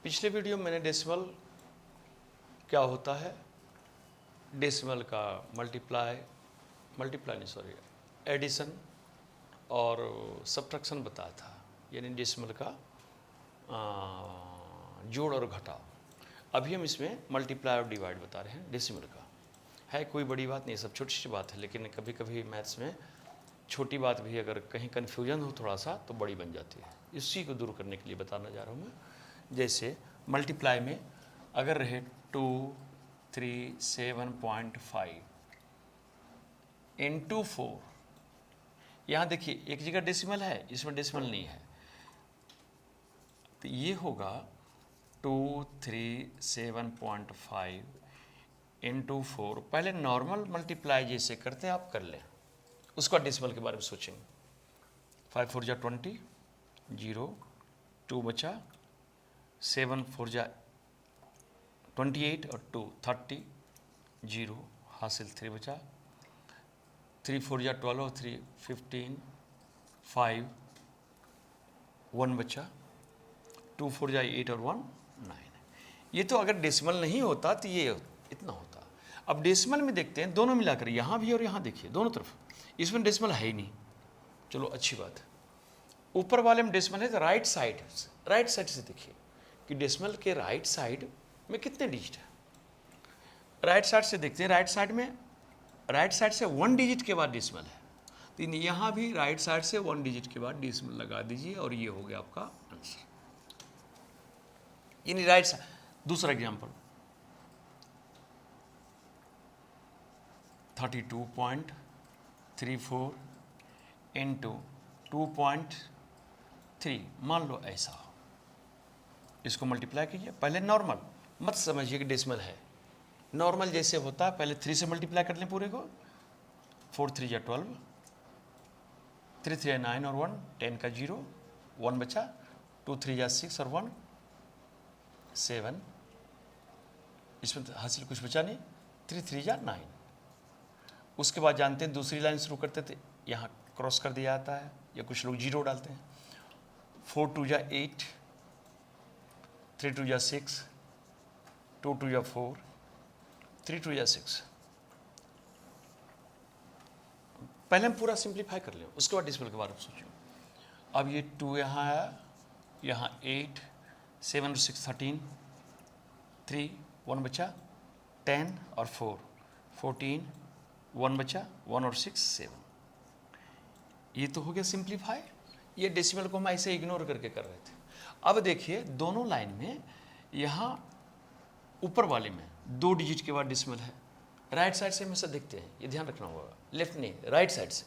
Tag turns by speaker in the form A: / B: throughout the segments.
A: पिछले वीडियो में मैंने डेसिमल क्या होता है, डेसिमल का मल्टीप्लाई नहीं सॉरी एडिशन और सब्ट्रैक्शन बताया था, यानी डेसिमल का जोड़ और घटाव। अभी हम इसमें मल्टीप्लाई और डिवाइड बता रहे हैं डेसिमल का। है कोई बड़ी बात नहीं, सब छोटी सी बात है, लेकिन कभी कभी मैथ्स में छोटी बात भी अगर कहीं कन्फ्यूजन हो थोड़ा सा तो बड़ी बन जाती है। इसी को दूर करने के लिए बताना जा रहा हूँ मैं। जैसे मल्टीप्लाई में अगर रहे 237.5 इंटू 4, यहाँ देखिए एक जगह डेसिमल है, इसमें डेसिमल नहीं है, तो ये होगा 237.5 इंटू 4। पहले नॉर्मल मल्टीप्लाई जैसे करते हैं आप कर लें, उसका डेसिमल के बारे में सोचेंगे। 5 4 जा 20, 0 2 बचा, 7 4 जा 28 और 2 30, 0 हासिल 3 बचा, 3 4 जा 12 और 3 15, 5 1 बचा, 2 4 जा 8 और 1 9। ये तो अगर डेसिमल नहीं होता तो ये इतना होता। अब डेसिमल में देखते हैं दोनों मिलाकर, यहाँ भी और यहाँ देखिए दोनों तरफ, इसमें डेसिमल है ही नहीं। चलो अच्छी बात है। ऊपर वाले में डेसिमल है तो राइट साइड से देखिए कि डेसिमल के राइट साइड में कितने डिजिट है। राइट साइड से देखते हैं, राइट साइड से 1 डिजिट के बाद डेसिमल है, तो यहाँ भी राइट साइड से 1 डिजिट के बाद डेसिमल लगा दीजिए और ये हो गया आपका आंसर। यानी राइट साइड। दूसरा एग्जाम्पल 32.34 इंटू 2.3, मान लो ऐसा हो, इसको मल्टीप्लाई कीजिए। पहले नॉर्मल मत समझिए कि डेसिमल है, नॉर्मल जैसे होता है पहले 3 से मल्टीप्लाई कर लें पूरे को। 4 3 जा 12, 3 3 जा 9 और 1 10 का 0 1 बचा, 2 3 जा 6 और 1 7, इसमें तो हासिल कुछ बचा नहीं, 3 3 जा 9। उसके बाद जानते हैं दूसरी लाइन शुरू करते थे, यहाँ क्रॉस कर दिया जाता है या कुछ लोग 0 डालते हैं। 4 2 जा 8, 3 2 जा 6, 2 2 जा 4, 3 2 जा 6। पहले हम पूरा सिंप्लीफाई कर लें, उसके बाद डेसिमल के बारे में सोचो। अब ये 2 यहाँ आया, यहाँ 8, 7 और 6 13, 3 1 बचा, 10 और 4 14, 1 बचा, 1 और 6 7। ये तो हो गया सिंप्लीफाई। ये डेसिमल को हम ऐसे इग्नोर करके कर रहे थे। अब देखिए दोनों लाइन में, यहाँ ऊपर वाले में 2 डिजिट के बाद डेसिमल है, राइट साइड से हमेशा देखते हैं, ये ध्यान रखना होगा, लेफ्ट नहीं राइट साइड से।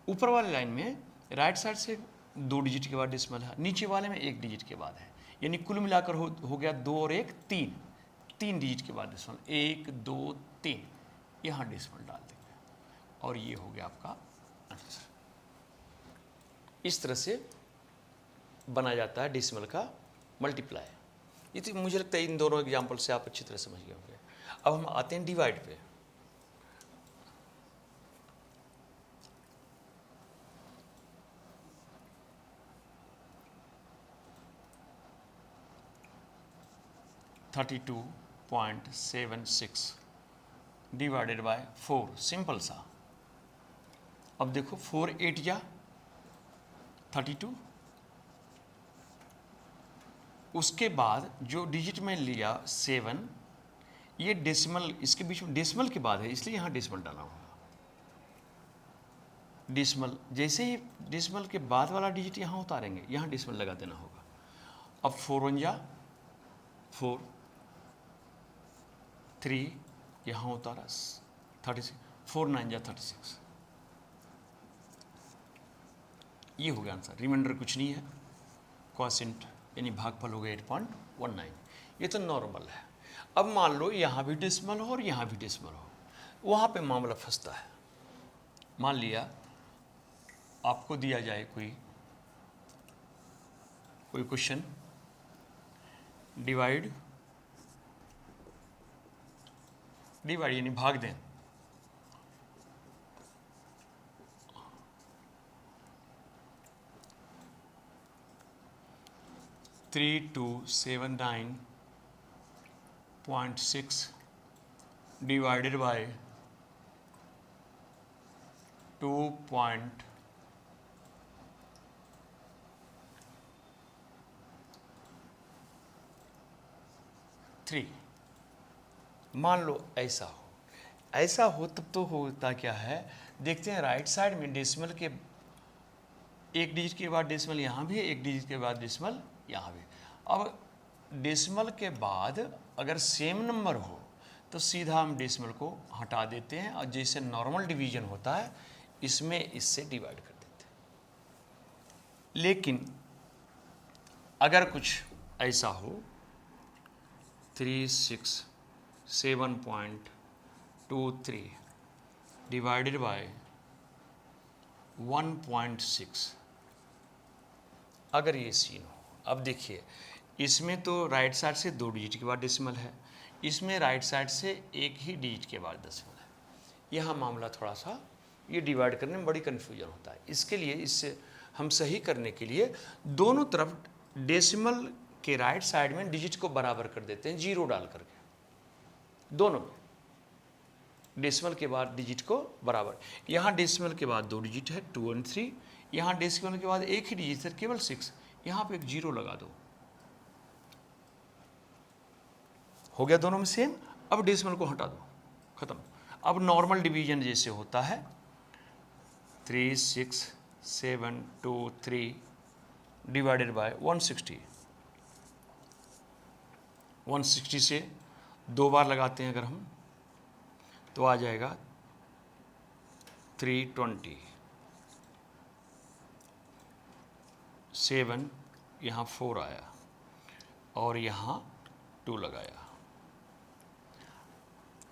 A: ऊपर वाले लाइन में राइट साइड से 2 डिजिट के बाद डेसिमल है, नीचे वाले में 1 डिजिट के बाद है, यानी कुल मिलाकर हो गया 2 और 1 3 डिजिट के बाद डेसिमल, 1 2 3, यहाँ डेसिमल डाल देंगे और ये हो गया आपका आंसर। इस तरह से बना जाता है डेसिमल का मल्टीप्लाई। ये तो मुझे लगता है इन दोनों एग्जाम्पल से आप अच्छी तरह समझ गए होंगे। अब हम आते हैं डिवाइड पे। (32.76 डिवाइडेड बाय 4), सिंपल सा। अब देखो 4 8 जा 32, उसके बाद जो डिजिट में लिया 7, ये डेसिमल इसके बीच में डेसिमल के बाद है, इसलिए यहाँ डेसिमल डाला होगा। डेसिमल जैसे ही डेसिमल के बाद वाला डिजिट यहाँ उतारेंगे, यहाँ डेसिमल लगा देना होगा। अब 4 1 जा 4, 3 यहाँ उतारा 36, 4 9 जा 36, ये हो गया आंसर। रिमाइंडर कुछ नहीं है, क्वोशिएंट यानी भागफल हो गया 8.19। ये तो नॉर्मल है। अब मान लो यहाँ भी डेसिमल हो और यहाँ भी डेसिमल हो, वहाँ पे मामला फंसता है। मान लिया आपको दिया जाए कोई क्वेश्चन, डिवाइड यानी भाग दें, 3279.6 डिवाइडेड बाय 2.3। मान लो ऐसा हो तब तो होता क्या है, देखते हैं राइट साइड में डेसिमल के एक डिजिट के बाद डेसिमल यहाँ भी है, एक डिजिट के बाद डेसिमल यहाँ भी। अब डेसिमल के बाद अगर सेम नंबर हो तो सीधा हम डेसिमल को हटा देते हैं और जैसे नॉर्मल डिवीजन होता है इसमें इससे डिवाइड कर देते हैं। लेकिन अगर कुछ ऐसा हो 367.23 डिवाइडेड बाय 1.6, अगर ये सीन हो। अब देखिए इसमें तो राइट साइड से 2 डिजिट के बाद डेसिमल है, इसमें राइट साइड से एक ही डिजिट के बाद डेसिमल है। यहाँ मामला थोड़ा सा ये डिवाइड करने में बड़ी कन्फ्यूजन होता है। इसके लिए इससे हम सही करने के लिए दोनों तरफ डेसिमल के राइट साइड में डिजिट को बराबर कर देते हैं 0 डाल करके, दोनों में डेसिमल के बाद डिजिट को बराबर। यहाँ डेसिमल के बाद 2 डिजिट है 2 और 3, यहाँ डेसिमल के बाद एक ही डिजिट है केवल 6, यहाँ पे एक 0 लगा दो, हो गया दोनों में सेम। अब डेसिमल को हटा दो, खत्म। अब नॉर्मल डिवीजन जैसे होता है 36723 डिवाइडेड बाय 160, 160 से 2 बार लगाते हैं अगर हम तो आ जाएगा 320, 7 यहाँ 4 आया और यहाँ 2 लगाया।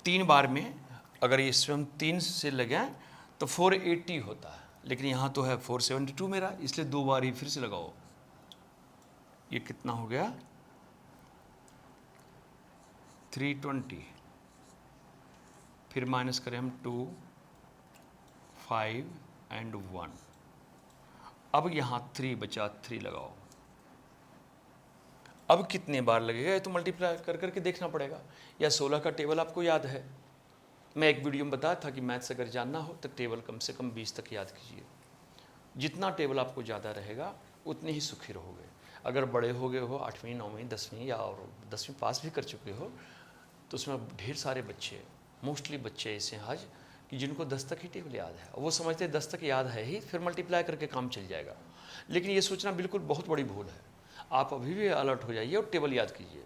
A: 3 बार में अगर इसमें हम 3 से लगाएं तो 480 होता है, लेकिन यहाँ तो है 472 मेरा, इसलिए 2 बार ही फिर से लगाओ। ये कितना हो गया 320, फिर माइनस करें हम 2, 5 एंड 1। अब यहाँ 3 बचा, 3 लगाओ। अब कितने बार लगेगा ये तो मल्टीप्लाई कर करके देखना पड़ेगा। या 16 का टेबल आपको याद है, मैं एक वीडियो में बताया था कि मैथ्स अगर जानना हो तो टेबल कम से कम 20 तक याद कीजिए। जितना टेबल आपको ज़्यादा रहेगा उतने ही सुखी रहोगे। अगर बड़े हो गए हो 8वीं 9वीं 10वीं या और 10वीं पास भी कर चुके हो तो उसमें ढेर सारे बच्चे, मोस्टली बच्चे ऐसे हैं आज कि जिनको 10 तक ही टेबल याद है, वो समझते हैं 10 तक याद है ही, फिर मल्टीप्लाई करके काम चल जाएगा। लेकिन ये सोचना बिल्कुल बहुत बड़ी भूल है। आप अभी भी अलर्ट हो जाइए और टेबल याद कीजिए।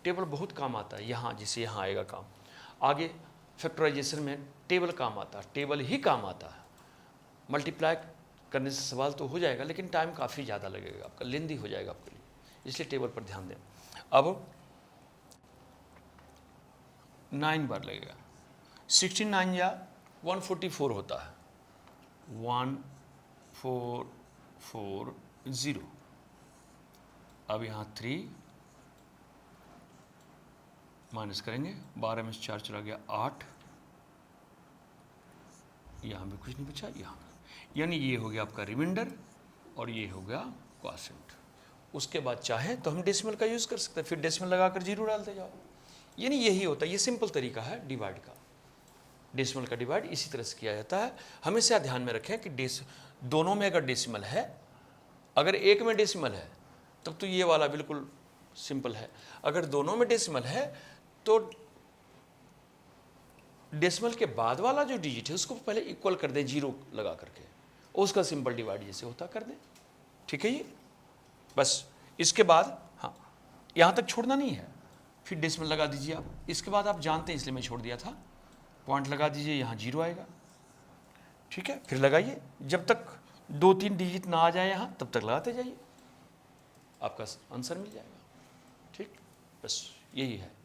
A: टेबल बहुत काम आता है, यहाँ जिसे यहाँ आएगा काम, आगे फैक्टराइजेशन में टेबल काम आता है, टेबल ही काम आता है। मल्टीप्लाई करने से सवाल तो हो जाएगा लेकिन टाइम काफ़ी ज़्यादा लगेगा, आपका लेंदी हो जाएगा आपके लिए, इसलिए टेबल पर ध्यान दें। अब 9 बार लगेगा, 69 या 144 होता है, 1440। अब यहाँ 3 माइनस करेंगे, 12 में से 4 चला गया 8, यहाँ भी कुछ नहीं बचा, यहाँ यानी ये हो गया आपका रिमाइंडर और ये हो गया क्वोशिएंट। उसके बाद चाहे तो हम डेसिमल का यूज़ कर सकते हैं, फिर डेसिमल लगाकर 0 डालते जाओ। यानी यही होता है, ये सिंपल तरीका है डिवाइड का। डेसिमल का डिवाइड इसी तरह से किया जाता है। हमेशा ध्यान में रखें कि दोनों में अगर डेसिमल है, अगर एक में डेसिमल है तब तो ये वाला बिल्कुल सिंपल है। अगर दोनों में डेसिमल है तो डेसिमल के बाद वाला जो डिजिट है उसको पहले इक्वल कर दें 0 लगा करके, उसका सिंपल डिवाइड जैसे होता कर दें। ठीक है, ये बस। इसके बाद हाँ, यहाँ तक छोड़ना नहीं है, फिर डेसिमल लगा दीजिए आप। इसके बाद आप जानते हैं इसलिए मैं छोड़ दिया था, पॉइंट लगा दीजिए, यहाँ 0 आएगा। ठीक है, फिर लगाइए, जब तक 2-3 डिजिट ना आ जाए यहाँ तब तक लगाते जाइए, आपका आंसर मिल जाएगा। ठीक, बस यही है।